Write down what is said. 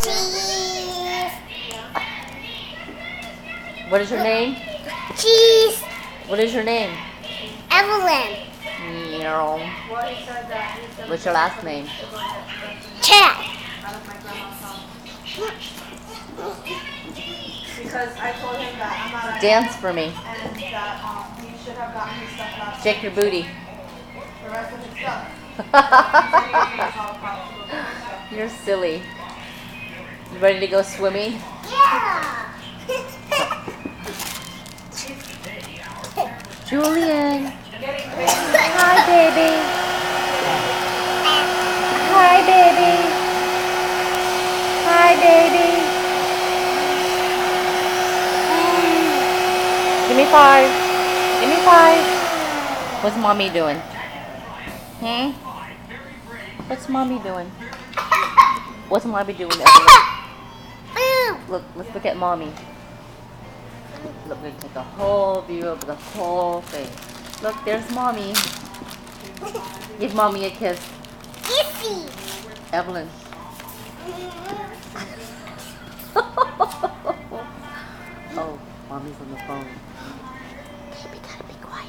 Cheese. What is your name? Cheese. What is your name? Evelyn. Meow. What's your last name? Chad. Because I told him that I'm not at Dance for me. and that he should have gotten his stuff last Shake your booty. the rest of his stuff. You're silly. You ready to go swimming? Yeah. Julian. Hi, baby. Hi, baby. Hi, baby. Give me 5. Give me 5. What's mommy doing? Hmm? What's mommy doing? What's mommy doing, Evelyn? Look, let's look at mommy. Look, we're gonna take a whole view of the whole thing. Look, there's mommy. Give mommy a kiss. Kissy. Evelyn. Oh, mommy's on the phone. Baby, gotta be quiet.